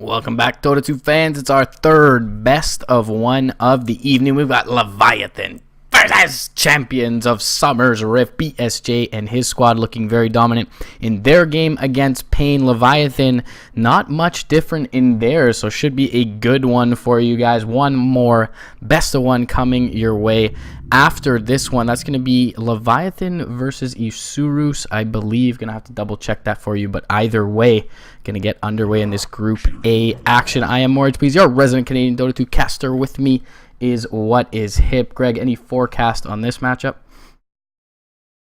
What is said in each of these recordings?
Welcome back, Dota 2 fans. It's our third best of one of the evening. We've got Leviathan versus champions of Summer's Rift, BSJ and his squad looking very dominant in their game against Pain. Leviathan, not much different in theirs, so should be a good one for you guys. One more best of one coming your way after this one. That's going to be Leviathan versus Isurus, I believe. Going to have to double check that for you, but either way, going to get underway in this Group A action. I am Moritz, please, your resident Canadian Dota 2 caster. With me is What Is Hip. Greg, any forecast on this matchup?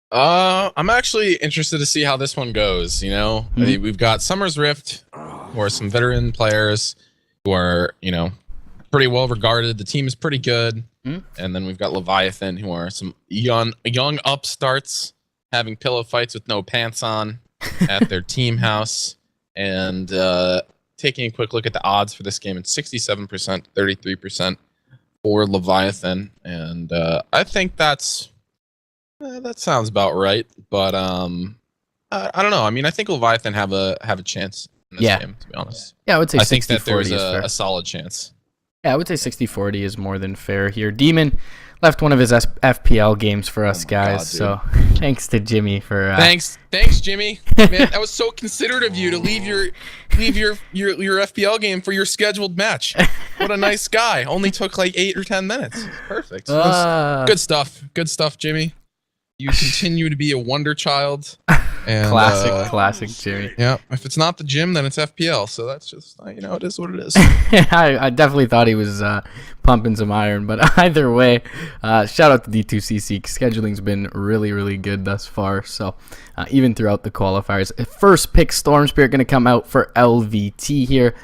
I'm actually interested to see how this one goes. We've got Summer's Rift, who are some veteran players who are, pretty well regarded. The team is pretty good. And then we've got Leviathan, who are some young upstarts having pillow fights with no pants on at their team house. And taking a quick look at the odds for this game, it's 67%, 33% for Leviathan. And I think that sounds about right. But I don't know. I mean, I think Leviathan have a chance in this game, to be honest. Yeah, I would say 60-40 I think that there's is fair. a solid chance. Yeah, I would say 60-40 is more than fair here. Demon left one of his FPL games for us guys, so thanks to Jimmy for. Thanks, Jimmy. Man, that was so considerate of you to leave your FPL game for your scheduled match. What a nice guy. Only took like 8 or 10 minutes. Perfect. Good stuff, Jimmy. You continue to be a wonder child. And, classic Jimmy. Yeah, if it's not the gym, then it's FPL. So that's just, it is what it is. I definitely thought he was pumping some iron, but either way, shout out to D2CC. Scheduling's been really, really good thus far. So even throughout the qualifiers, first pick Storm Spirit going to come out for LVT here.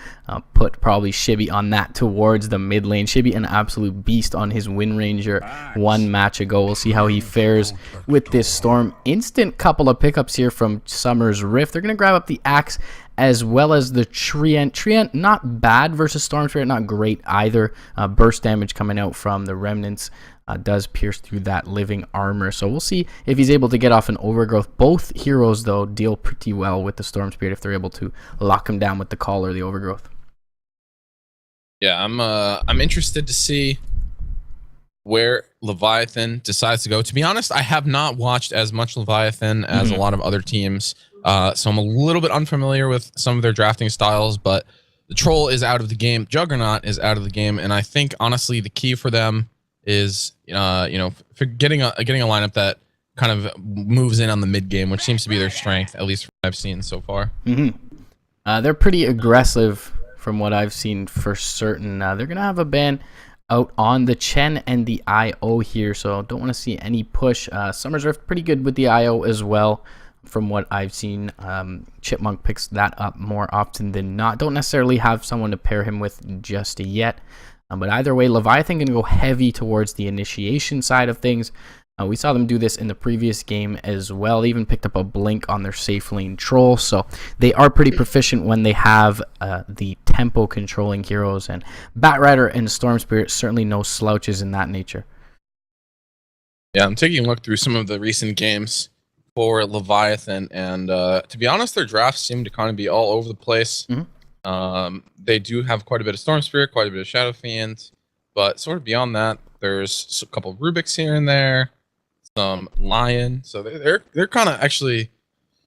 Put probably Shibby on that towards the mid lane. Shibby, an absolute beast on his Wind Ranger one match ago. We'll see how he fares with this Storm. Instant couple of pickups here from Summer's Rift. They're going to grab up the Axe as well as the Treant. Treant, not bad versus Storm Spirit, not great either. Burst damage coming out from the Remnants does pierce through that living armor. So we'll see if he's able to get off an Overgrowth. Both heroes, though, deal pretty well with the Storm Spirit if they're able to lock him down with the Call or the Overgrowth. Yeah, I'm interested to see where Leviathan decides to go. To be honest, I have not watched as much Leviathan as a lot of other teams, so I'm a little bit unfamiliar with some of their drafting styles, but the Troll is out of the game. Juggernaut is out of the game, and I think, honestly, the key for them is, for getting a lineup that kind of moves in on the mid game, which seems to be their strength, at least from what I've seen so far. They're pretty aggressive from what I've seen for certain. They're going to have a ban out on the Chen and the IO here, so don't want to see any push. Summer's Rift pretty good with the IO as well from what I've seen. Chipmunk picks that up more often than not. Don't necessarily have someone to pair him with just yet, but either way, Leviathan going to go heavy towards the initiation side of things. We saw them do this in the previous game as well. They even picked up a blink on their safe lane Troll, so they are pretty proficient when they have the tempo controlling heroes, and Batrider and Storm Spirit certainly no slouches in that nature. Yeah, I'm taking a look through some of the recent games for Leviathan, and to be honest, their drafts seem to kind of be all over the place. They do have quite a bit of Storm Spirit, quite a bit of Shadow Fiend, but sort of beyond that, there's a couple of Rubiks here and there, some Lion. So they're kind of actually,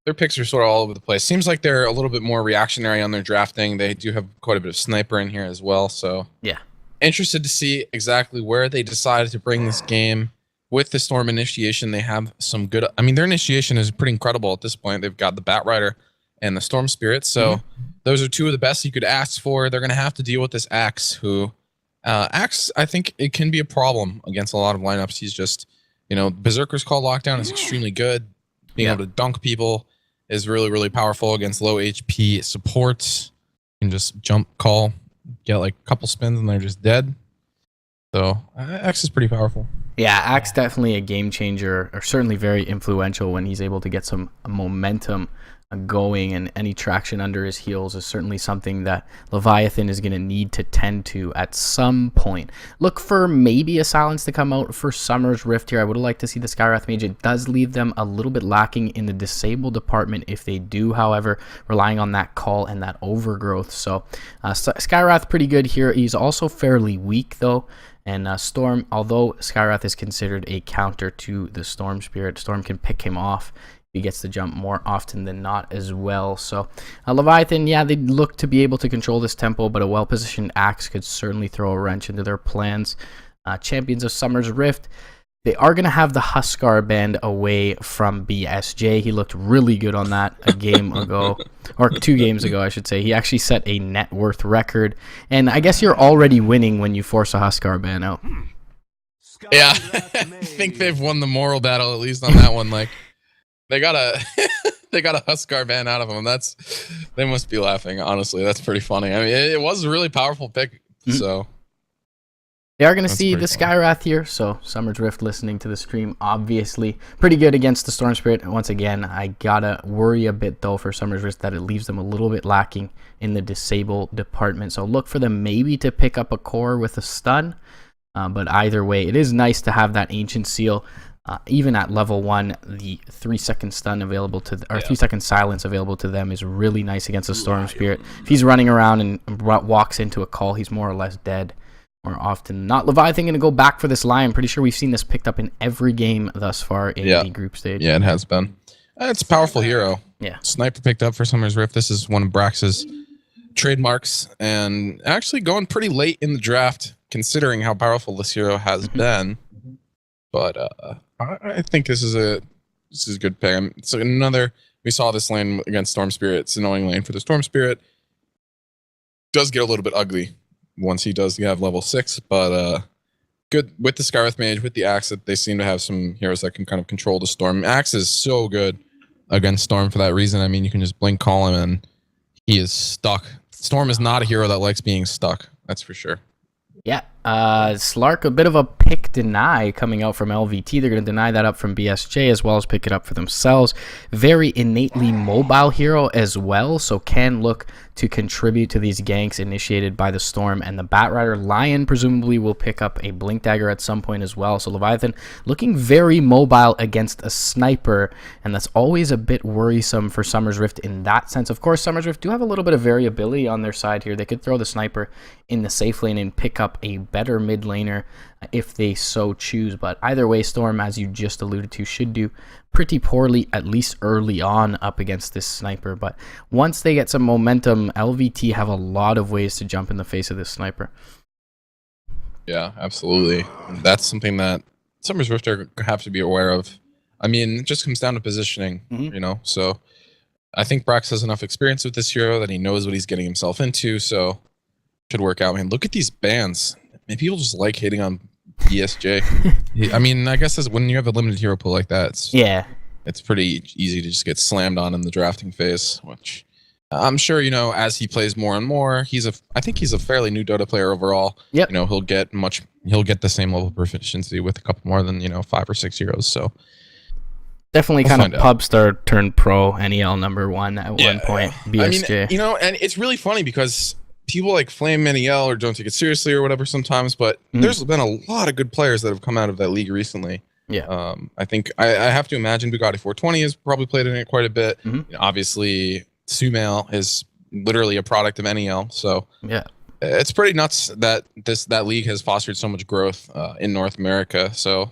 their picks are sort of all over the place. Seems like they're a little bit more reactionary on their drafting. They do have quite a bit of Sniper in here as well. So yeah, interested to see exactly where they decided to bring this game. With the Storm initiation, they have some good. I mean, their initiation is pretty incredible at this point. They've got the Batrider and the Storm Spirit. So those are two of the best you could ask for. They're going to have to deal with this Axe, who Axe, I think it can be a problem against a lot of lineups. He's just, Berserker's Call Lockdown is extremely good. Being able to dunk people is really, really powerful against low HP supports. You can just jump call, get like a couple spins, and they're just dead. So Axe is pretty powerful. Yeah, Axe definitely a game changer, or certainly very influential when he's able to get some momentum going, and any traction under his heels is certainly something that Leviathan is going to need to tend to at some point. Look for maybe a silence to come out for Summer's Rift here. I would have liked to see the Skywrath Mage. It does leave them a little bit lacking in the disable department if they do, however, relying on that call and that overgrowth. So Skywrath pretty good here. He's also fairly weak though. And Storm, although Skywrath is considered a counter to the Storm Spirit, Storm can pick him off. He gets to jump more often than not as well. So Leviathan, yeah, they look to be able to control this tempo, but a well-positioned Axe could certainly throw a wrench into their plans. Champions of Summer's Rift, they are going to have the Huskar band away from BSJ. He looked really good on that a game ago, or 2 games ago, I should say. He actually set a net worth record. And I guess you're already winning when you force a Huskar ban out. Yeah, I think they've won the moral battle, at least on that one. Like, they got a Huskar ban out of him. They must be laughing. Honestly, that's pretty funny. I mean, it was a really powerful pick. So they are going to see the Skywrath here. So Summer's Rift listening to the stream, obviously pretty good against the Storm Spirit. Once again, I gotta worry a bit though for Summer's Rift that it leaves them a little bit lacking in the disable department. So look for them maybe to pick up a core with a stun. But either way, it is nice to have that Ancient Seal. Even at level 1, the 3-second stun available to, or 3-second silence available to them is really nice against the Storm Spirit. If he's running around and walks into a call, he's more or less dead more often than not. Leviathan going to go back for this Lion. Pretty sure we've seen this picked up in every game thus far in the group stage. Yeah, it has been. It's a powerful hero. Yeah. Sniper picked up for Summer's Rift. This is one of Brax's trademarks, and actually going pretty late in the draft, considering how powerful this hero has been. But I think this is a good pick. So we saw this lane against Storm Spirit. It's an annoying lane for the Storm Spirit. Does get a little bit ugly once he does have level 6, but good with the Skywrath Mage, with the Axe. That they seem to have some heroes that can kind of control the Storm. Axe is so good against Storm for that reason. I mean, you can just blink call him and he is stuck. Storm is not a hero that likes being stuck. That's for sure. Yeah, Slark, a bit of a pick deny coming out from LVT. They're going to deny that up from BSJ as well as pick it up for themselves. Very innately mobile hero as well, so can look to contribute to these ganks initiated by the Storm and the Batrider. Lion presumably will pick up a Blink Dagger at some point as well. So Leviathan looking very mobile against a sniper, and that's always a bit worrisome for Summer's Rift in that sense. Of course, Summer's Rift do have a little bit of variability on their side here. They could throw the sniper in the safe lane and pick up a better mid laner if they so choose, but either way, Storm, as you just alluded to, should do pretty poorly, at least early on, up against this sniper. But once they get some momentum, LVT have a lot of ways to jump in the face of this sniper. Yeah, absolutely. That's something that Summer's Rift have to be aware of. I mean, it just comes down to positioning, you know. So I think Brax has enough experience with this hero that he knows what he's getting himself into, so should work out. Man, look at these bans. Maybe people just like hating on BSJ. I mean, I guess when you have a limited hero pool like that, it's pretty easy to just get slammed on in the drafting phase, which I'm sure, you know, as he plays more and more, I think he's a fairly new Dota player overall. Yep. You know, he'll get the same level of proficiency with a couple more than, you know, 5 or 6 heroes. So definitely kind of pub star turned pro NEL #1 at one point. BSJ. I mean, you know, and it's really funny because people like flame NEL or don't take it seriously or whatever sometimes, but there's been a lot of good players that have come out of that league recently. Yeah. I think I have to imagine Bugatti 420 has probably played in it quite a bit. You know, obviously, Sumail is literally a product of NEL, so yeah, it's pretty nuts that that league has fostered so much growth in North America. So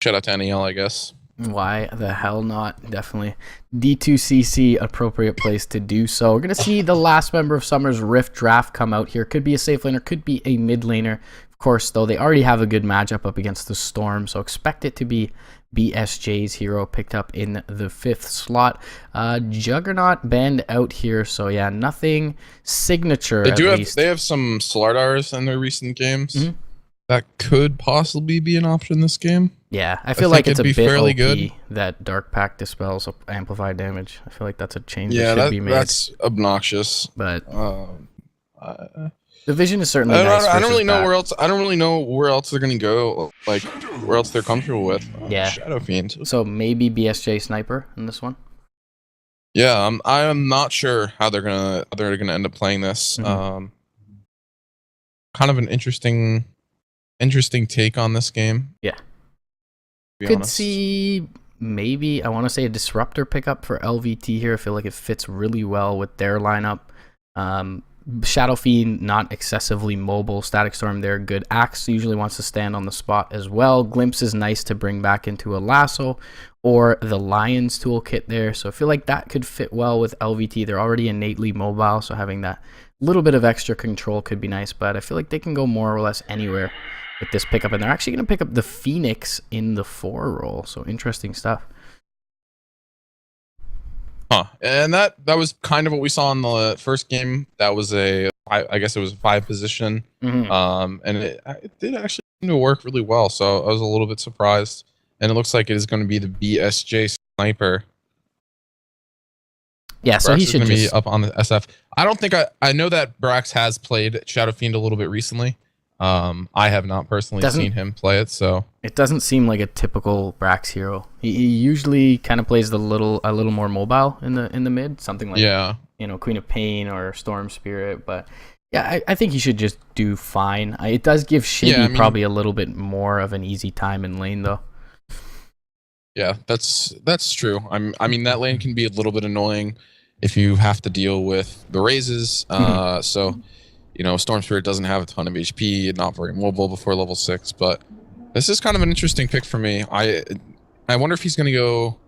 shout out to NEL, I guess. Why the hell not? Definitely D2CC, appropriate place to do so. We're going to see the last member of Summer's Rift draft come out here. Could be a safe laner, could be a mid laner. Of course, though, they already have a good matchup up against the Storm, so expect it to be BSJ's hero picked up in the 5th slot. Juggernaut banned out here, so yeah, nothing signature. They have some Slardars in their recent games. That could possibly be an option this game. Yeah, I feel like it's a bit fairly good that Dark Pact dispels amplified damage. I feel like that's a change that should be made. That's obnoxious. But the vision is certainly nice. I don't really know where else. I don't really know where else they're gonna go. Like where else they're comfortable with. Yeah, Shadow Fiend. So maybe BSJ Sniper in this one. Yeah, I'm not sure how they're gonna end up playing this. Kind of an interesting take on this game. Yeah. To be Could honest. see maybe, I want to say, a disruptor pickup for LVT here. I feel like it fits really well with their lineup. Shadow Fiend, not excessively mobile. Static Storm, they're good. Axe usually wants to stand on the spot as well. Glimpse is nice to bring back into a lasso, or the Lion's toolkit there. So I feel like that could fit well with LVT. They're already innately mobile, so having that little bit of extra control could be nice, but I feel like they can go more or less anywhere with this pickup, and they're actually going to pick up the Phoenix in the 4 role. So interesting stuff. Huh. And that was kind of what we saw in the first game. That was I guess it was a 5 position. And it did actually seem to work really well. So I was a little bit surprised. And it looks like it is going to be the BSJ sniper. Yeah, so Brax he is should going to just be up on the SF. I don't think I know that Brax has played Shadow Fiend a little bit recently. I have not personally seen him play it, so it doesn't seem like a typical Brax hero. He usually kind of plays a little more mobile in the mid, something like Queen of Pain or Storm Spirit. But yeah, I think he should just do fine. It does give Shibby probably a little bit more of an easy time in lane though. Yeah, that's true. I mean that lane can be a little bit annoying if you have to deal with the raises. So Storm Spirit doesn't have a ton of HP, not very mobile before level 6, but this is kind of an interesting pick for me. I wonder if he's going to go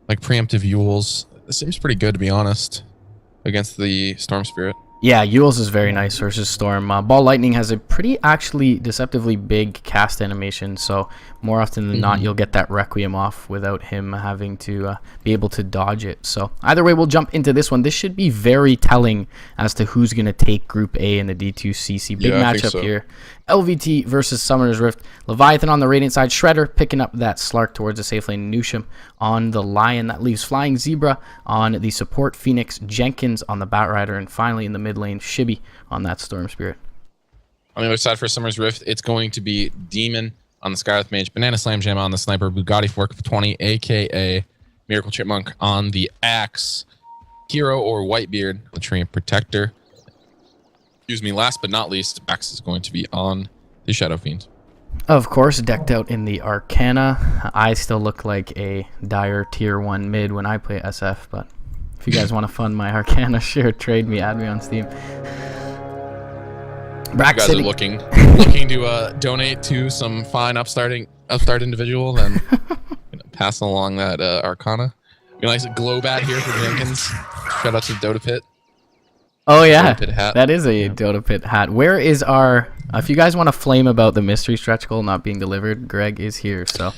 like preemptive Yules. It seems pretty good, to be honest, against the Storm Spirit. Yeah, Yules is very nice versus Storm. Ball Lightning has a pretty actually deceptively big cast animation, so more often than not you'll get that Requiem off without him having to be able to dodge it. So either way, we'll jump into this one. This should be very telling as to who's going to take Group A in the D2CC. Big matchup here. LVT versus Summoner's Rift. Leviathan on the Radiant side. Shredder picking up that Slark towards the safe lane. Nusham on the Lion. That leaves Flying Zebra on the support Phoenix. Jenkins on the Batrider. And finally in the mid lane, Shibby on that Storm Spirit. On the other side for Summoner's Rift, it's going to be Demon on the Skywrath Mage. Banana Slam Jam on the Sniper. Bugatti Fork for 20, a.k.a. Miracle Chipmunk on the Axe. Hero or Whitebeard, the Treant Protector. Excuse me, last but not least, Axe is going to be on the Shadow Fiend. Of course, decked out in the Arcana. I still look like a dire tier 1 mid when I play SF, but if you guys want to fund my Arcana, sure, trade me, add me on Steam. You guys are looking to donate to some fine upstart individual, then pass along that Arcana. Nice glow bat here for Jenkins. Shout out to Dota Pit. Oh yeah, that is a Dota Pit hat. Where is our... if you guys want to flame about the mystery stretch goal not being delivered, Greg is here, so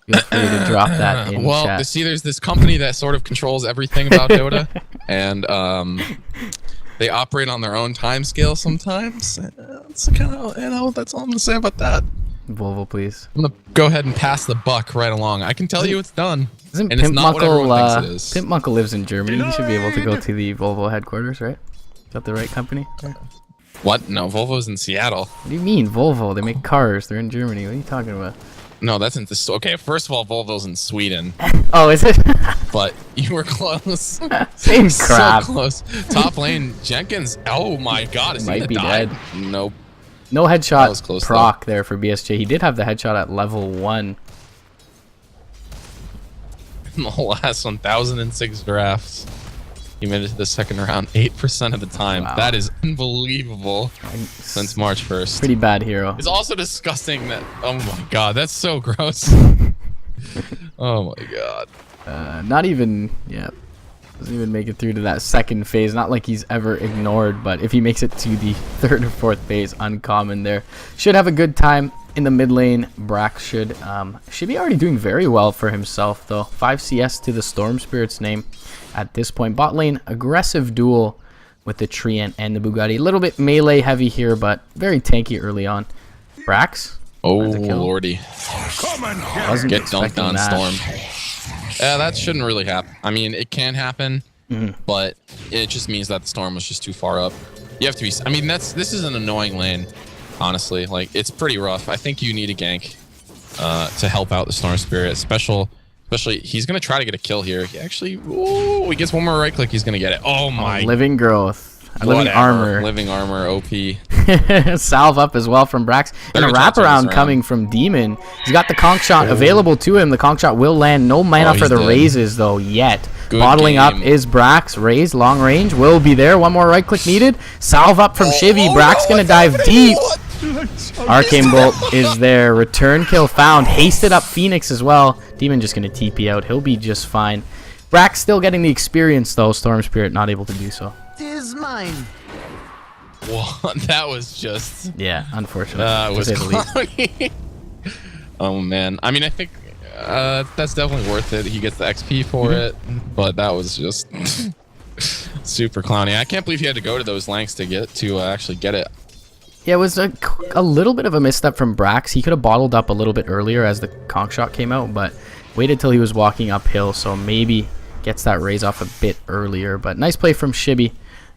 feel free to drop that in chat. Well, see, there's this company that sort of controls everything about Dota, and they operate on their own time scale sometimes. It's kind of, that's all I'm going to say about that. Volvo, please. I'm going to go ahead and pass the buck right along. I can tell you it's done. Isn't and Pimp it's not what everyone Muckle, thinks it is. Pimp Muckle lives in Germany. He should be able to go to the Volvo headquarters, right? Is that the right company? What? No, Volvo's in Seattle. What do you mean, Volvo? They make cars. They're in Germany. What are you talking about? No, that's in this. Okay, first of all, Volvo's in Sweden. Oh, is it? But you were close. Same crap. So close. Top lane, Jenkins. Oh my God, is he Might be die? dead. Nope. No headshot was close, proc there for BSJ. He did have the headshot at level 1. In the last 1,006 drafts, he made it to the second round 8% of the time. Wow. That is unbelievable since March 1st. Pretty bad hero. It's also disgusting that, oh my God, that's so gross. Oh my God. Not even, yeah, doesn't even make it through to that second phase. Not like he's ever ignored, but if he makes it to the third or fourth phase, uncommon there. Should have a good time in the mid lane. Brax should be already doing very well for himself, though. 5 CS to the Storm Spirit's name at this point. Bot lane, aggressive duel with the Treant and the Bugatti. A little bit melee heavy here, but very tanky early on. Brax? Oh, lordy. Wasn't Get dunked on that. Storm. Yeah, that shouldn't really happen. I mean, it can happen, but it just means that the Storm was just too far up. You have to be... I mean, this is an annoying lane, honestly. Like, it's pretty rough. I think you need a gank to help out the Storm Spirit. Especially, he's going to try to get a kill here. He actually, ooh, he gets one more right click, he's going to get it. Oh my. Living growth. Living armor. Living armor, OP. Salve up as well from Brax. And a wraparound coming from Demon. He's got the conch shot available to him. The conch shot will land. No mana for the raises, though, yet. Good Bottling game. up is Brax. Raise, long range, will be there. One more right click needed. Salve up from Shivy. Brax going to dive deep. Arcane Bolt is there. Return kill found. Hasted up Phoenix as well. Demon just going to TP out. He'll be just fine. Brax still getting the experience, though. Storm Spirit not able to do so. Is mine. Well, that was just... Yeah, unfortunate. That was clowny. Oh, man. I mean, I think that's definitely worth it. He gets the XP for it, but that was just super clowny. I can't believe he had to go to those lengths to actually get it. Yeah, it was a little bit of a misstep from Brax. He could have bottled up a little bit earlier as the conch shot came out, but waited till he was walking uphill, so maybe gets that raise off a bit earlier. But nice play from Shibby,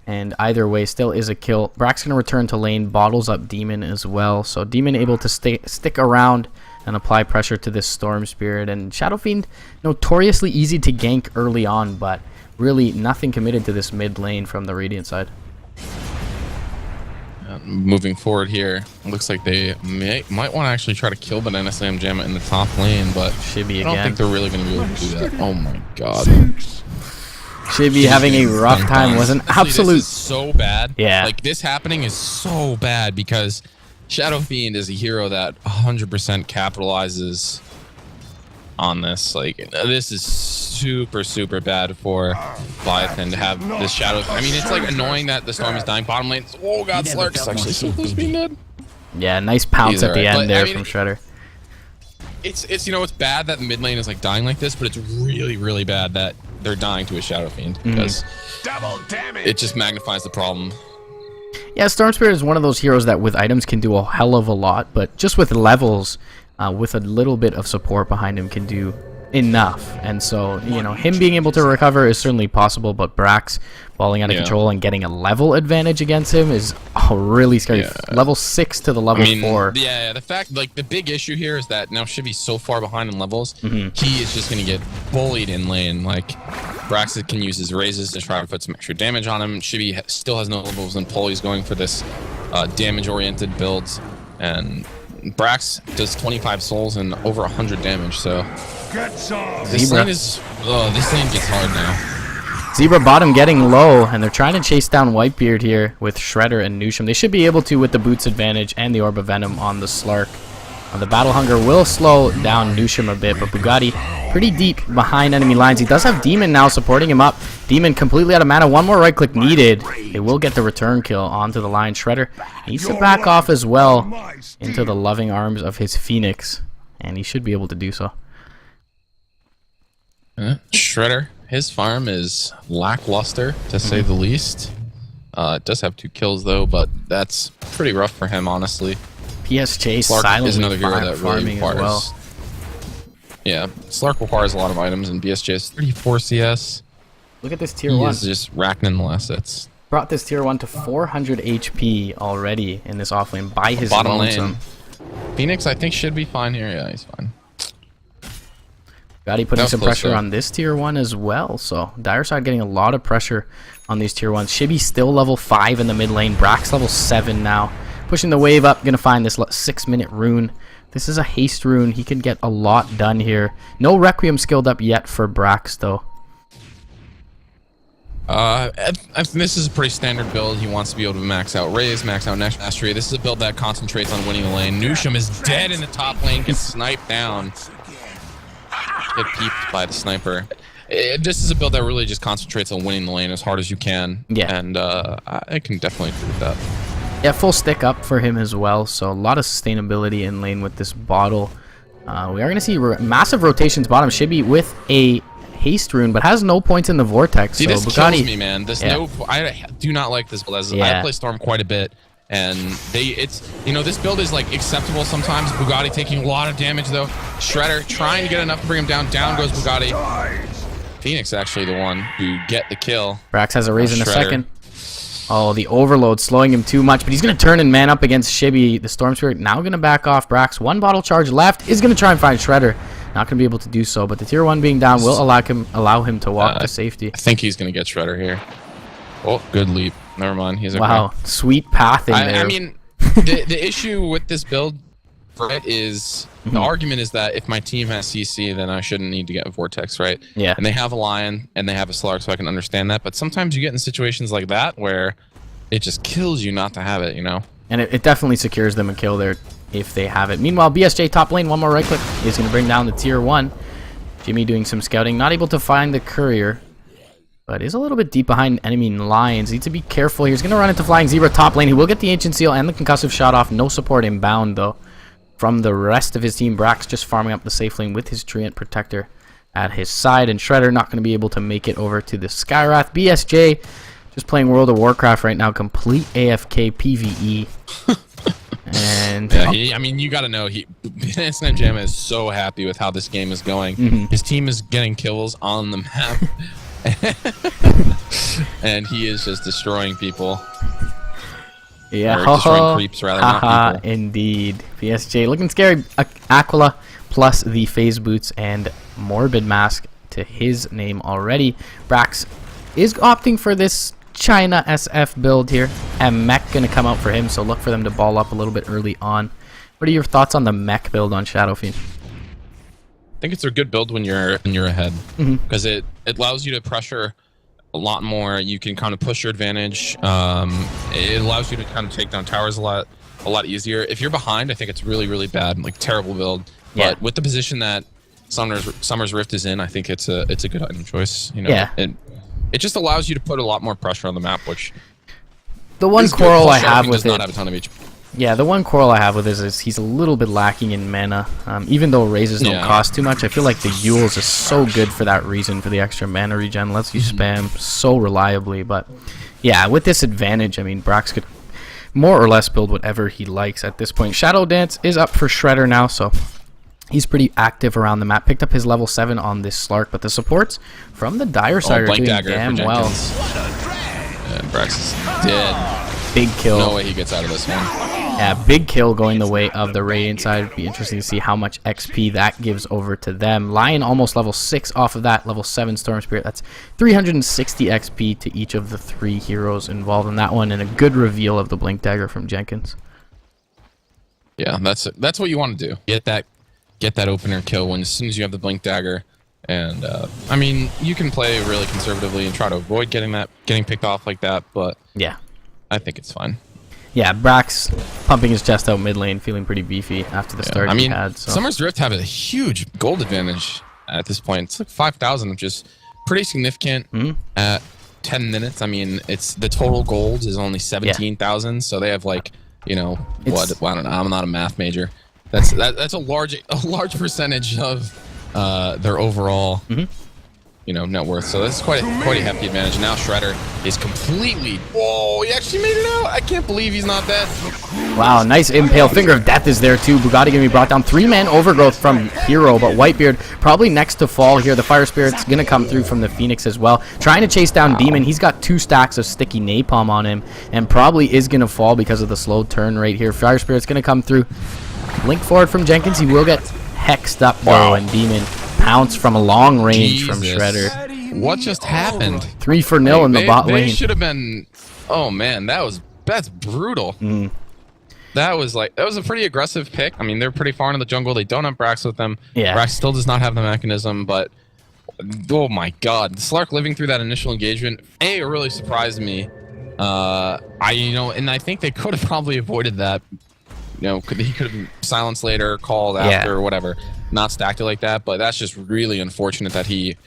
and either way, still is a kill. Brax going to return to lane, bottles up Demon as well, so Demon able to stick around and apply pressure to this Storm Spirit. And Shadow Fiend, notoriously easy to gank early on, but really nothing committed to this mid lane from the Radiant side. Moving forward here, looks like they might want to actually try to kill Banana Slam Jam in the top lane, but Shibby I don't again. think they're really going to be able to do that. Oh my god. Shibby having a rough time was an absolute... This is so bad. Yeah. Like, this happening is so bad because Shadow Fiend is a hero that 100% capitalizes on this. Like, this is super, super bad for Leviathan to have this Shadow. I mean, it's like annoying that the Storm is dying. Bottom lane. Oh god, Slark's actually so close to being dead. Yeah, nice pounce at the end there from Shredder. It's you know, it's bad that the mid lane is like dying like this, but it's really, really bad that they're dying to a Shadow Fiend because it just magnifies the problem. Yeah, Storm Spirit is one of those heroes that with items can do a hell of a lot, but just with levels, with a little bit of support behind him can do enough. And so, you know, him being able to recover is certainly possible, but Brax balling out of control and getting a level advantage against him is really scary. Yeah. Level 6 to the level 4. Yeah, the fact, like, the big issue here is that now Shivy's so far behind in levels, he is just going to get bullied in lane. Like, Brax can use his raises to try to put some extra damage on him. Shivy still has no levels, and Polly's going for this damage-oriented builds, and Brax does 25 souls and over 100 damage, so this lane gets hard now. Zebra bottom getting low, and they're trying to chase down Whitebeard here with Shredder and Nusham. They should be able to with the boots advantage and the Orb of Venom on the Slark. The Battle Hunger will slow down Nusham a bit, but Bugatti pretty deep behind enemy lines. He does have Demon now supporting him up. Demon completely out of mana. One more right click needed. They will get the return kill onto the line. Shredder needs to back off as well into the loving arms of his Phoenix, and he should be able to do so. Shredder, his farm is lackluster to say the least. It does have 2 kills though, but that's pretty rough for him, honestly. PS Chase Slark silently is another hero that really farming requires. as well. Yeah, Slark requires a lot of items, and BSJ is 34 CS. Look at this tier He 1. is just racking in the assets. Brought this tier 1 to 400 HP already in this offlane by his Bottom lonesome. lane. Phoenix, I think, should be fine here. Yeah, he's fine. Gotti putting some pressure on this tier 1 as well. So Dire Side getting a lot of pressure on these tier 1s. Shibby still level 5 in the mid lane. Brax level 7 now. Pushing the wave up. Gonna find this 6-minute rune. This is a haste rune. He can get a lot done here. No Requiem skilled up yet for Brax though. This is a pretty standard build. He wants to be able to max out Raise, max out Next Mastery. This is a build that concentrates on winning the lane. Nusham is dead in the top lane. Gets sniped down. Get peeped by the sniper. This is a build that really just concentrates on winning the lane as hard as you can. Yeah. And I can definitely agree with that. Yeah, full stick up for him as well. So a lot of sustainability in lane with this bottle. We are going to see massive rotations bottom. Shibby with a haste rune, but has no points in the vortex. See, so this Bugatti, kills me, man. I do not like this build. I play Storm quite a bit, and this build is like acceptable sometimes. Bugatti taking a lot of damage though. Shredder trying to get enough to bring him down. Down goes Bugatti. Phoenix actually the one who get the kill. Brax has a raise in a second. Oh, the overload slowing him too much, but he's going to turn and man up against Shibby. The Storm Spirit now going to back off Brax. 1 bottle charge left. Is going to try and find Shredder. Not going to be able to do so, but the tier 1 being down will allow him to walk to safety. I think he's going to get Shredder here. Oh, good leap. Never mind. He's okay. Wow, sweet pathing there. I mean, the issue with this build for it is the argument is that if my team has CC, then I shouldn't need to get a Vortex, right? Yeah. And they have a Lion and they have a Slark, so I can understand that. But sometimes you get in situations like that where it just kills you not to have it, you know? And it definitely secures them a kill there if they have it. Meanwhile, BSJ top lane, one more right click. He's going to bring down the tier 1. Jimmy doing some scouting, not able to find the courier, but is a little bit deep behind enemy Lions. Needs to be careful here. He's going to run into Flying Zebra top lane. He will get the Ancient Seal and the concussive shot off. No support inbound, though, from the rest of his team. Brax just farming up the safe lane with his Treant Protector at his side. And Shredder not going to be able to make it over to the Skywrath. BSJ just playing World of Warcraft right now. Complete AFK PvE. And yeah, I mean, you got to know, Instant Jam is so happy with how this game is going. His team is getting kills on the map. And he is just destroying people. Yeah, destroying creeps rather than people. Indeed. PSJ looking scary. Aquila plus the phase boots and Morbid Mask to his name already. Brax is opting for this China SF build here, and Mech gonna come out for him, so look for them to ball up a little bit early on. What are your thoughts on the Mech build on Shadow Fiend? I think it's a good build when you're ahead, because it allows you to pressure a lot more. You can kind of push your advantage. It allows you to kind of take down towers a lot easier. If you're behind, I think it's really bad, like terrible build. Yeah. But with the position that Summer's Rift is in, I think it's a good item choice. You know, yeah. It just allows you to put a lot more pressure on the map, which the one quarrel I have with does not have a ton of HP. Yeah, the one quarrel I have with this is he's a little bit lacking in mana. Even though raises don't cost too much, I feel like the Yules is so good for that reason, for the extra mana regen. Lets you spam so reliably. But yeah, with this advantage, I mean, Brax could more or less build whatever he likes at this point. Shadow Dance is up for Shredder now, so he's pretty active around the map. Picked up his level 7 on this Slark, but the supports from the Dire Side are doing damn well. Brax is dead. Big kill. No way he gets out of this one. Yeah, big kill going the way of the Radiant side. It'd be interesting to see how much XP that gives over to them. Lion almost level 6 off of that. Level 7 Storm Spirit. That's 360 XP to each of the 3 heroes involved in that one, and a good reveal of the Blink Dagger from Jenkins. Yeah, that's what you want to do. Get that opener kill as soon as you have the Blink Dagger. And I mean, you can play really conservatively and try to avoid getting picked off like that, but yeah, I think it's fine. Yeah, Brax pumping his chest out mid lane, feeling pretty beefy after the start he had. So. Summer's Rift have a huge gold advantage at this point. It's like 5,000, which is pretty significant at 10 minutes. I mean, it's the total gold is only 17,000, so they have like, you know, I don't know. I'm not a math major. That's a large percentage of their overall you know, net worth. So that's quite a hefty advantage. Now Shredder is completely... Whoa, he actually made it out. I can't believe he's not dead. Wow, nice impale. Finger of Death is there too. Bugatti gonna be brought down. 3-man overgrowth from Hero, but Whitebeard probably next to fall here. The Fire Spirit's gonna come through from the Phoenix as well. Trying to chase down Demon. He's got 2 stacks of sticky napalm on him and probably is gonna fall because of the slow turn rate here. Fire Spirit's gonna come through. Blink forward from Jenkins. He will get hexed up though, and Demon pounce from a long range from Shredder. What just happened? 3-0 in the bot lane. They should have been... Oh man, that's brutal. That was a pretty aggressive pick. I mean, they're pretty far into the jungle. They don't have Brax with them. Yeah. Brax still does not have the mechanism, but oh my god, Slark living through that initial engagement, it really surprised me. And I think they could have probably avoided that. You know, he could have silenced later, called after, or whatever. Not stacked it like that, but that's just really unfortunate that he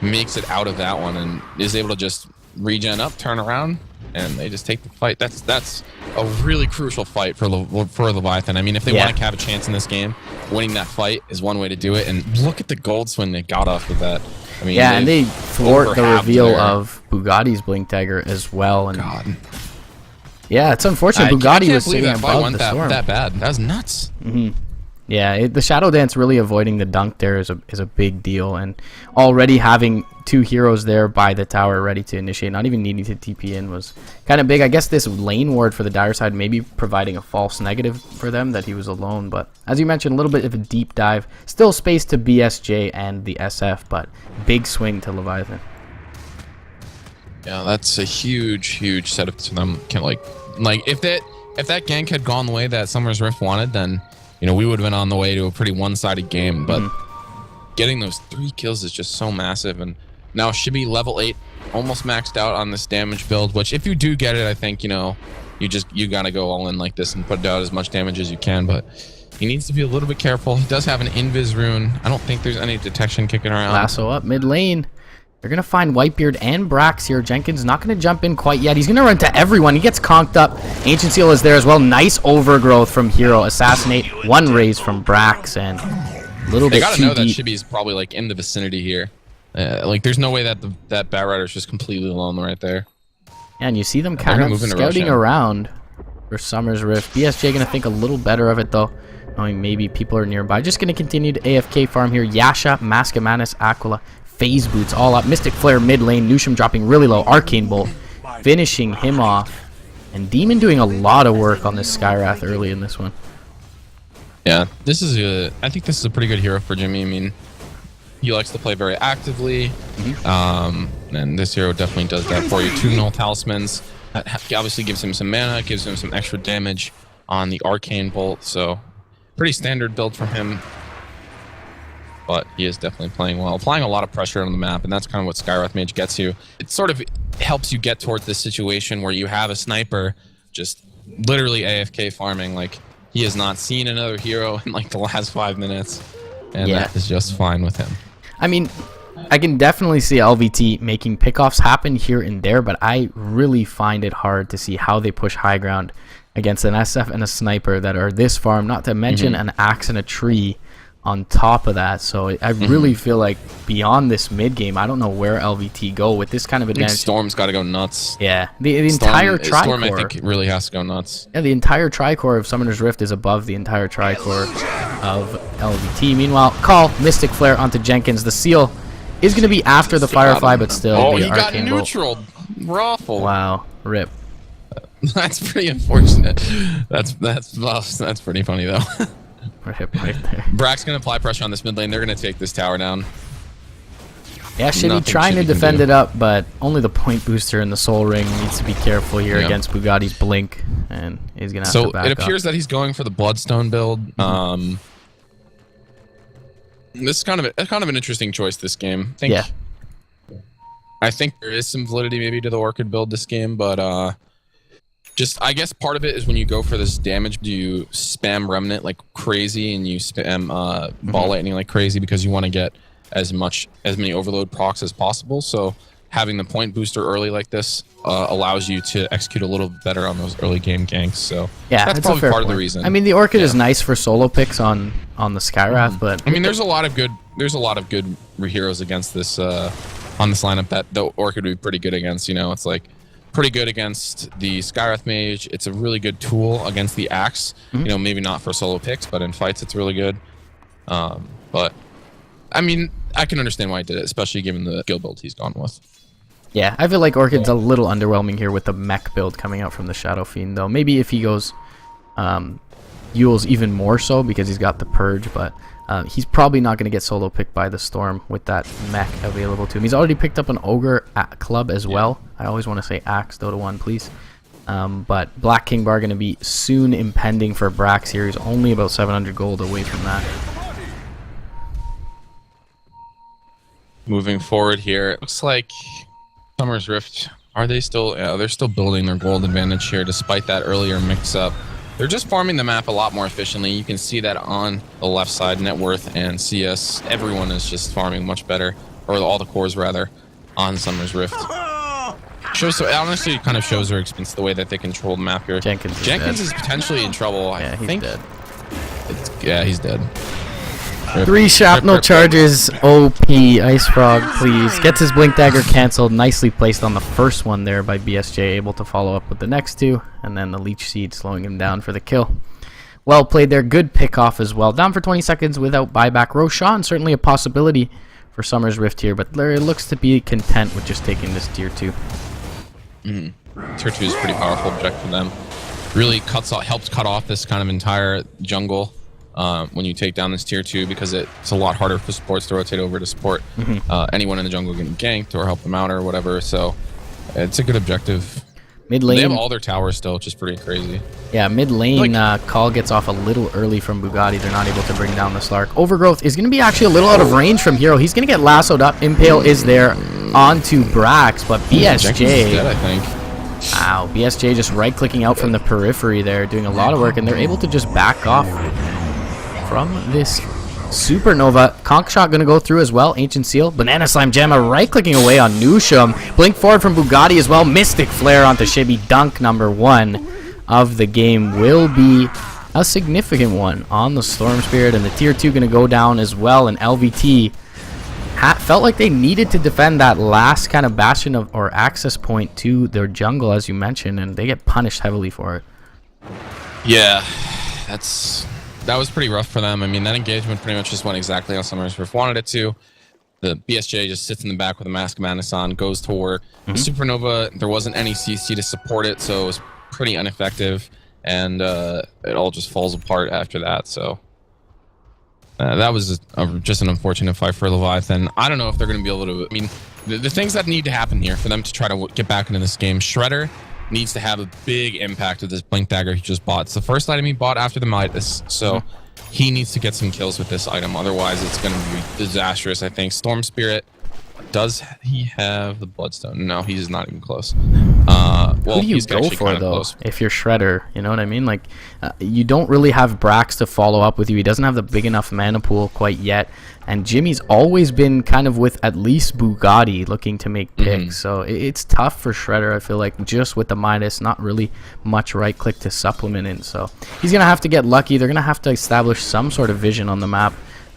makes it out of that one and is able to just regen up, turn around, and they just take the fight. That's a really crucial fight for Leviathan. I mean, if they want to have a chance in this game, winning that fight is one way to do it. And look at the gold swing they got off with that. I mean, and they thwart the reveal of Bugatti's Blink Dagger as well. And God. Yeah, it's unfortunate. Bugatti was sitting above the storm. That bad. That was nuts. Yeah, the Shadow Dance really avoiding the dunk there is a big deal, and already having 2 heroes there by the tower ready to initiate, not even needing to TP in, was kind of big. I guess this lane ward for the Dire side maybe providing a false negative for them that he was alone, but as you mentioned, a little bit of a deep dive. Still space to BSJ and the SF, but big swing to Leviathan. Yeah, that's a huge setup to them. Like if that gank had gone the way that Summer's Rift wanted, then we would have been on the way to a pretty one-sided game, but getting those 3 kills is just so massive. And now Shibi level 8, almost maxed out on this damage build, which if you do get it, I think, you gotta go all in like this and put out as much damage as you can, but he needs to be a little bit careful. He does have an invis rune. I don't think there's any detection kicking around. Lasso up mid lane. They're going to find Whitebeard and Brax here. Jenkins not going to jump in quite yet. He's going to run to everyone. He gets conked up. Ancient Seal is there as well. Nice overgrowth from Hero. Assassinate. 1 raise from Brax, and a little bit too deep. They got to know that Shibi's probably like in the vicinity here. Like there's no way that that Bat Rider's just completely alone right there. And you see them kind of scouting around for Summer's Rift. BSJ going to think a little better of it though, knowing maybe people are nearby. Just going to continue to AFK farm here. Yasha, Mask of Manus, Aquila, Phase Boots all up. Mystic Flare mid lane. Nusham dropping really low. Arcane Bolt finishing him off. And Demon doing a lot of work on this Skywrath early in this one. Yeah, I think this is a pretty good hero for Jimmy. I mean, he likes to play very actively. And this hero definitely does that for you. 2 null talismans. That obviously gives him some mana, gives him some extra damage on the Arcane Bolt. So pretty standard build from him. But he is definitely playing well, applying a lot of pressure on the map, and that's kind of what Skywrath Mage gets you. It sort of helps you get towards this situation where you have a sniper just literally AFK farming. Like, he has not seen another hero in like the last 5 minutes, and that is just fine with him. I mean, I can definitely see LVT making pickoffs happen here and there, but I really find it hard to see how they push high ground against an SF and a sniper that are this farm, not to mention an axe and a tree on top of that. So I really feel like beyond this mid game, I don't know where LVT go with this kind of advantage. Storm's got to go nuts. Yeah, the entire Tricore. Storm, I think, really has to go nuts. Yeah, the entire Tricore of Summoner's Rift is above the entire Tricore of LVT. Meanwhile, call Mystic Flare onto Jenkins. The seal is going to be after the Firefly, but still. Oh, he got neutraled. Raffle. Wow, rip. That's pretty unfortunate. That's pretty funny though. Rip right there. Brack's gonna apply pressure on this mid lane. They're gonna take this tower down. Yeah, Shibi trying to defend it up, but only the point booster in the Soul Ring needs to be careful here against Bugatti's Blink, and he's gonna have to back up. So it appears that he's going for the Bloodstone build. This is kind of an interesting choice this game. I think there is some validity maybe to the Orchid build this game, but just, I guess part of it is when you go for this damage, do you spam Remnant like crazy and you spam Ball Lightning like crazy because you want to get as many overload procs as possible. So having the point booster early like this allows you to execute a little better on those early game ganks. So yeah, that's probably part of the reason. I mean, the Orchid is nice for solo picks on the Skywrath, but I mean, there's a lot of good heroes against this on this lineup that the Orchid would be pretty good against. It's like pretty good against the Skywrath Mage. It's a really good tool against the Axe. Maybe not for solo picks, but in fights it's really good. But I mean, I can understand why he did it, especially given the skill build he's gone with. Yeah, I feel like Orchid's a little underwhelming here with the mech build coming out from the Shadow Fiend, though. Maybe if he goes Yule's even more so because he's got the Purge, but he's probably not going to get solo picked by the Storm with that mech available to him. He's already picked up an Ogre at Club as well. I always want to say Axe, Dota 1, please. But Black King Bar going to be soon impending for Brax here. He's only about 700 gold away from that. Moving forward here, it looks like Summer's Rift, are they still? Yeah, they're still building their gold advantage here despite that earlier mix-up. They're just farming the map a lot more efficiently. You can see that on the left side, net worth and CS. Everyone is just farming much better, or all the cores rather, on Summer's Rift. It honestly kind of shows their experience, the way that they control the map here. Jenkins is potentially in trouble. Yeah, he's dead. Yeah, he's dead. 3 shrapnel charges. OP Ice Frog, please. Gets his Blink Dagger cancelled. Nicely placed on the first one there by BSJ, able to follow up with the next 2, and then the Leech Seed slowing him down for the kill. Well played there. Good pick off as well. Down for 20 seconds without buyback. Roshan, certainly a possibility for Summer's Rift here, but Larry looks to be content with just taking this tier 2. Tier 2 is a pretty powerful object for them. Really helps cut off this kind of entire jungle when you take down this tier 2, because it's a lot harder for supports to rotate over to support anyone in the jungle getting ganked or help them out or whatever. So it's a good objective. Mid lane, they have all their towers still, which is pretty crazy. Yeah, mid lane, Call gets off a little early from Bugatti. They're not able to bring down the Slark. Overgrowth is going to be actually a little out of range from Hero. He's going to get lassoed up. Impale is there onto Brax, but BSJ... is dead, I think. Wow, BSJ just right-clicking out from the periphery there, doing a lot of work, and they're able to just back off from this Supernova. Conch Shot going to go through as well. Ancient Seal. Banana Slime Gemma right-clicking away on Nusham. Blink forward from Bugatti as well. Mystic Flare onto Shibi. Dunk number 1 of the game will be a significant one on the Storm Spirit. And the tier 2 going to go down as well. And LVT felt like they needed to defend that last kind of bastion of or access point to their jungle, as you mentioned. And they get punished heavily for it. Yeah, that was pretty rough for them. I mean, that engagement pretty much just went exactly how Summer's Rift wanted it to. The BSJ just sits in the back with a Mask of Madness on, goes to work. The Supernova, there wasn't any CC to support it, so it was pretty ineffective, and it all just falls apart after that. So that was just an unfortunate fight for Leviathan. I don't know if they're going to be able to... I mean, the things that need to happen here for them to try to get back into this game, Shredder needs to have a big impact with this Blink Dagger he just bought. It's the first item he bought after the Midas, so he needs to get some kills with this item. Otherwise, it's going to be disastrous, I think. Storm Spirit, does he have the Bloodstone? No, he's not even close. Well, who do you he's go for, though, close. if you're Shredder? You know what I mean? Like, you don't really have Brax to follow up with you. He doesn't have the big enough mana pool quite yet. And Jimmy's always been kind of with at least Bugatti looking to make picks. So it's tough for Shredder, I feel like, just with the Midas, not really much right-click to supplement in. So he's going to have to get lucky. They're going to have to establish some sort of vision on the map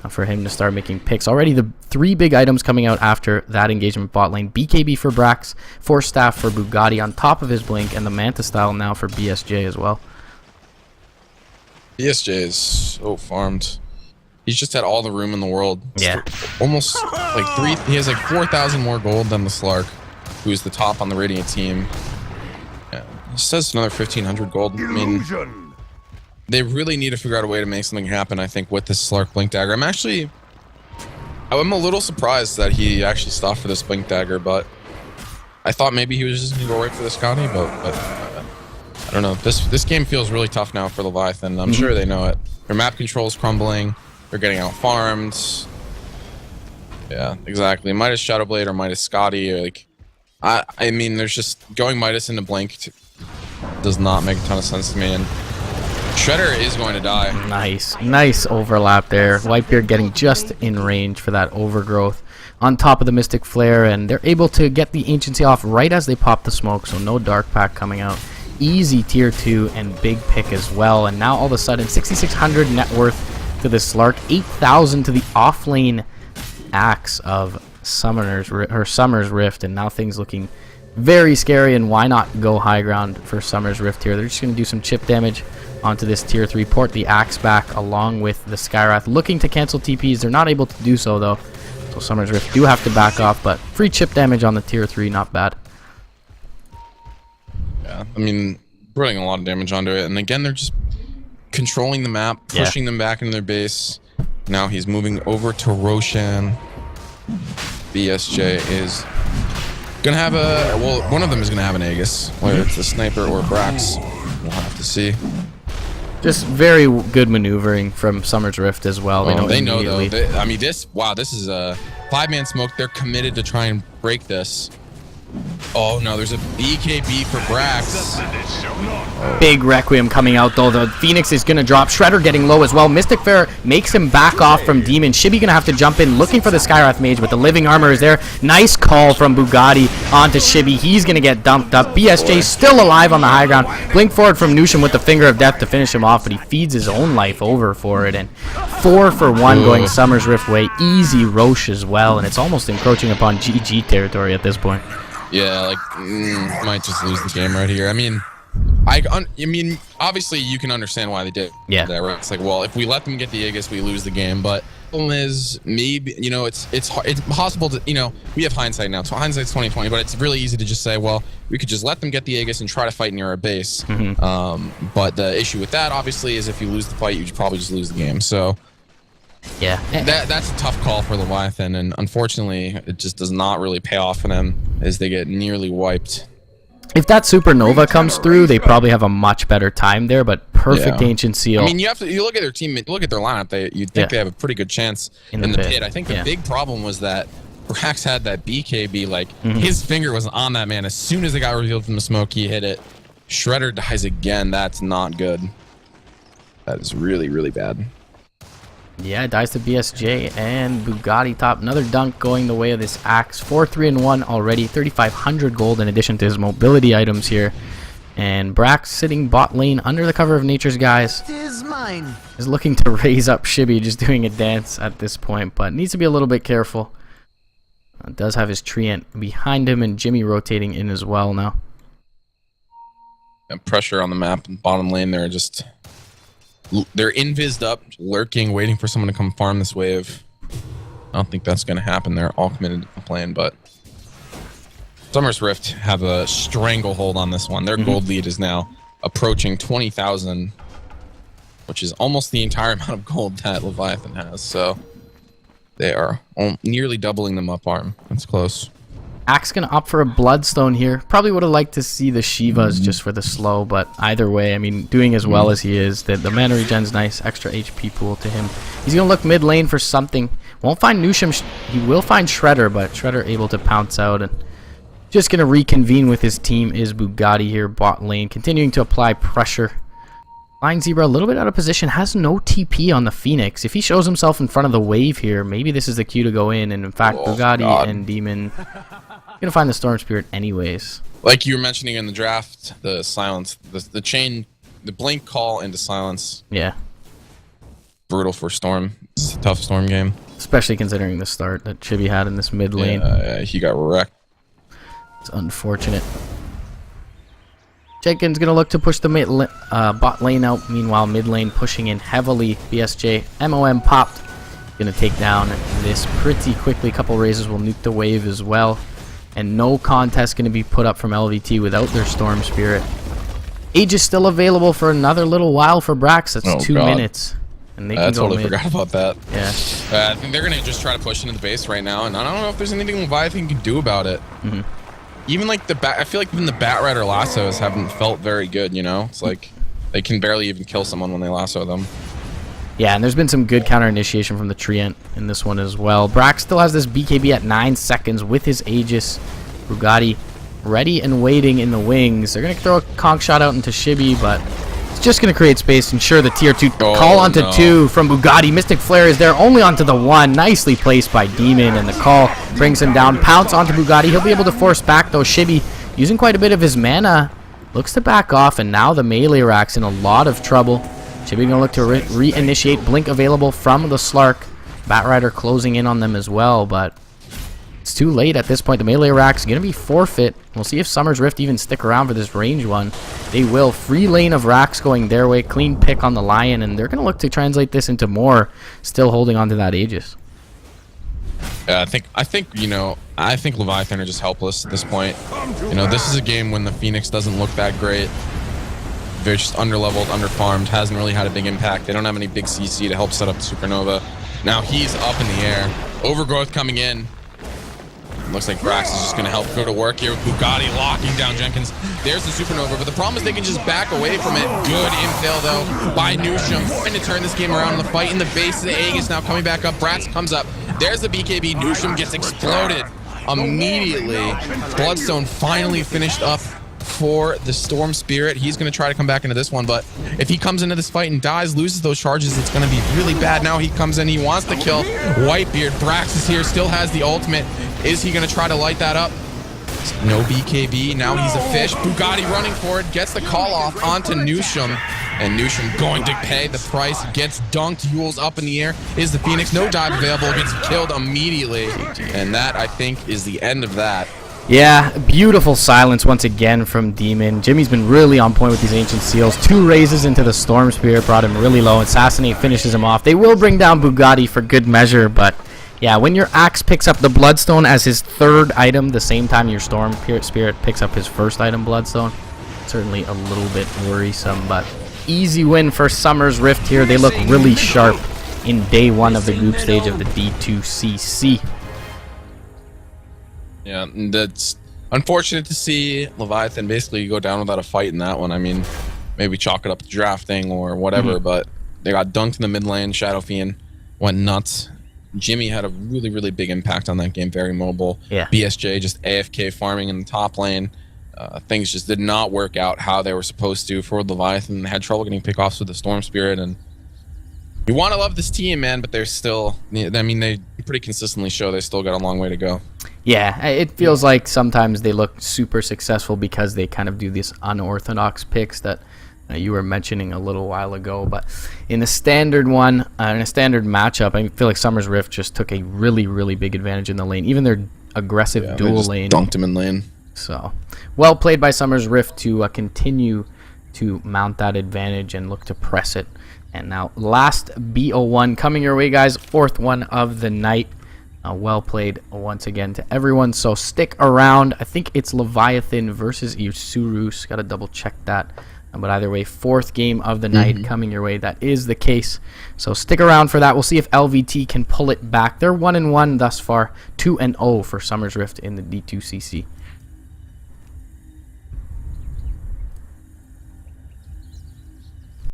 for him to start making picks. Already the 3 big items coming out after that engagement bot lane. BKB for Brax, Force Staff for Bugatti on top of his Blink, and the Manta Style now for BSJ as well. BSJ is so farmed. He's just had all the room in the world. Yeah. Almost like he has like 4,000 more gold than the Slark, who's the top on the Radiant team. Yeah. He says another 1,500 gold. I mean, they really need to figure out a way to make something happen, I think, with this Slark Blink Dagger. I'm a little surprised that he actually stopped for this Blink Dagger, but I thought maybe he was just going to go right for the Scotty, but I don't know. This game feels really tough now for Leviathan. I'm sure they know it. Their map control is crumbling. They're getting out farmed. Yeah, exactly. Midas Shadowblade or Midas Scotty. Or like, I mean, there's just going Midas into Blink does not make a ton of sense to me. And Shredder is going to die. Nice overlap there. Whitebeard getting just in range for that Overgrowth on top of the Mystic Flare, and they're able to get the Anciency off right as they pop the smoke, so no Dark Pack coming out. Easy tier 2 and big pick as well, and now all of a sudden 6,600 net worth to the Slark, 8,000 to the offlane axe of Summer's Rift, and now things looking very scary. And why not go high ground for Summer's Rift here? They're just going to do some chip damage onto this tier 3, port the axe back along with the Skywrath, looking to cancel TPs. They're not able to do so though, so Summer's Rift do have to back off, but free chip damage on the tier 3, not bad. Yeah, I mean, putting a lot of damage onto it, and again, they're just controlling the map, pushing them back into their base. Now he's moving over to Roshan. BSJ is gonna have one of them is gonna have an Aegis, whether it's the sniper or Brax. We'll have to see. Just very good maneuvering from Summer's Rift as well. They know though. I mean, this is a 5-man smoke. They're committed to try and break this. Oh no, there's a BKB for Brax. Big Requiem coming out though. The Phoenix is going to drop. Shredder getting low as well. Mystic Fair makes him back off from Demon. Shibi going to have to jump in looking for the Skywrath Mage, but the Living Armor is there. Nice call from Bugatti onto Shibi. He's going to get dumped up. BSJ still alive on the high ground. Blink forward from Nusham with the Finger of Death to finish him off, but he feeds his own life over for it. And 4 for 1 going Summer's Rift way. Easy Roche as well, and it's almost encroaching upon GG territory at this point. Yeah, like, might just lose the game right here. I mean, I mean, obviously you can understand why they did Yeah. that, right? It's like, well, if we let them get the Aegis, we lose the game. But the problem is, maybe, you know, it's possible to, you know, we have hindsight now. So hindsight's 2020, but it's really easy to just say, well, we could just let them get the Aegis and try to fight near our base. But the issue with that, obviously, is if you lose the fight, you probably just lose the game. So Yeah. that's a tough call for Leviathan, and unfortunately, it just does not really pay off for them as they get nearly wiped. If that supernova comes through, they probably have a much better time there, but perfect Ancient Seal. I mean, you look at their team, look at their lineup, you'd think they have a pretty good chance in the pit. I think the big problem was that Brax had that BKB, like, his finger was on that man. As soon as it got revealed from the smoke, he hit it. Shredder dies again. That's not good. That is really, really bad. Yeah, dies to BSJ and Bugatti top. Another dunk going the way of this Axe. 4-3-1 already. 3,500 gold in addition to his mobility items here. And Brax sitting bot lane under the cover of nature's guys. Is looking to raise up Shibby, just doing a dance at this point, but needs to be a little bit careful. Does have his Treant behind him and Jimmy rotating in as well now. And pressure on the map and bottom lane there, just... They're invised up, lurking, waiting for someone to come farm this wave. I don't think that's going to happen. They're all committed to the plan, but Summer's Rift have a stranglehold on this one. Their gold lead is now approaching 20,000, which is almost the entire amount of gold that Leviathan has. So they are nearly doubling them up arm. That's close. Axe gonna opt for a Bloodstone here. Probably would have liked to see the Shivas just for the slow, but either way, I mean, doing as well as he is, the mana regen's nice, extra HP pool to him. He's gonna look mid lane for something. Won't find Nusham. He will find Shredder, but Shredder able to pounce out and just gonna reconvene with his team is Bugatti here, bot lane, continuing to apply pressure. Flying Zebra a little bit out of position, has no TP on the Phoenix. If he shows himself in front of the wave here, maybe this is the cue to go in, and in fact, Bugatti and Demon gonna find the Storm Spirit anyways. Like you were mentioning in the draft, the silence, the chain, the blink call into silence. Yeah. Brutal for Storm. It's a tough Storm game. Especially considering the start that Chibi had in this mid lane. Yeah, he got wrecked. It's unfortunate. Jenkins gonna look to push the bot lane out. Meanwhile, mid lane pushing in heavily. BSJ, MOM popped. Gonna take down this pretty quickly. Couple raises will nuke the wave as well. And no contest going to be put up from LVT without their Storm Spirit. Age is still available for another little while for Brax. That's 2 minutes. And they can go totally mid. Forgot about that. Yeah. I think they're going to just try to push into the base right now. And I don't know if there's anything Leviathan can do about it. Even like I feel like even the Batrider lassos haven't felt very good, you know? It's like they can barely even kill someone when they lasso them. Yeah, and there's been some good counter initiation from the Treant in this one as well. Brax still has this BKB at 9 seconds with his Aegis. Bugatti ready and waiting in the wings. They're going to throw a conch shot out into Shibby, but it's just going to create space. Ensure the tier 2 call onto 2 from Bugatti. Mystic Flare is there only onto the 1. Nicely placed by Demon, and the call brings him down. Pounce onto Bugatti. He'll be able to force back, though. Shibby using quite a bit of his mana. Looks to back off, and now the melee rack's in a lot of trouble. Chibi gonna look to reinitiate. Blink available from the Slark. Batrider closing in on them as well, but it's too late at this point. The melee rack's gonna be forfeit. We'll see if Summer's Rift even stick around for this range one. They will. Free lane of racks going their way. Clean pick on the Lion, and they're gonna look to translate this into more. Still holding on to that Aegis. I think I think Leviathan are just helpless at this point. You know, this is a game when the Phoenix doesn't look that great. They're just underleveled, underfarmed, hasn't really had a big impact. They don't have any big CC to help set up the Supernova. Now he's up in the air. Overgrowth coming in. Looks like Brax is just going to help go to work here with Bugatti locking down Jenkins. There's the Supernova, but the problem is they can just back away from it. Good infill, though, by Nusham. Trying to turn this game around. The fight in the base of the Aegis now coming back up. Brax comes up. There's the BKB. Nusham gets exploded immediately. Bloodstone finally finished up for the Storm Spirit. He's going to try to come back into this one, but if he comes into this fight and dies, loses those charges, it's going to be really bad. Now he comes in, he wants to kill Whitebeard. Brax is here, still has the ultimate. Is he going to try to light that up? No BKB, now he's a fish. Bugatti running for it, gets the call off onto Nusham, and Nusham going to pay the price, gets dunked. Yule's up in the air. Is the Phoenix, no dive available, gets killed immediately, and that, I think, is the end of that. Yeah, beautiful silence once again from Demon. Jimmy's been really on point with these Ancient Seals. 2 raises into the Storm Spirit brought him really low. Assassinate finishes him off. They will bring down Bugatti for good measure, but yeah, when your Axe picks up the Bloodstone as his 3rd item, the same time your Storm Spirit picks up his 1st item, Bloodstone, certainly a little bit worrisome, but easy win for Summer's Rift here. They look really sharp in day 1 of the group stage of the D2CC. Yeah, and that's unfortunate to see Leviathan basically go down without a fight in that one. I mean, maybe chalk it up to drafting or whatever, but they got dunked in the mid lane. Shadow Fiend went nuts. Jimmy had a really, really big impact on that game, very mobile. Yeah. BSJ just AFK farming in the top lane. Things just did not work out how they were supposed to for Leviathan. They had trouble getting pickoffs with the Storm Spirit, and you want to love this team, man, but they're still, I mean, they pretty consistently show they still got a long way to go. Yeah, it feels like sometimes they look super successful because they kind of do these unorthodox picks that you were mentioning a little while ago. But in a standard one, in a standard matchup, I feel like Summer's Rift just took a really, really big advantage in the lane. Even their aggressive dual lane. Dunked him in lane. So, well played by Summer's Rift to continue to mount that advantage and look to press it. And now last BO1 coming your way, guys. 4th one of the night. Well played once again to everyone. So stick around. I think it's Leviathan versus Isurus. Got to double check that. But either way, 4th game of the night coming your way. That is the case. So stick around for that. We'll see if LVT can pull it back. They're 1-1 thus far. 2-0 for Summer's Rift in the D2CC.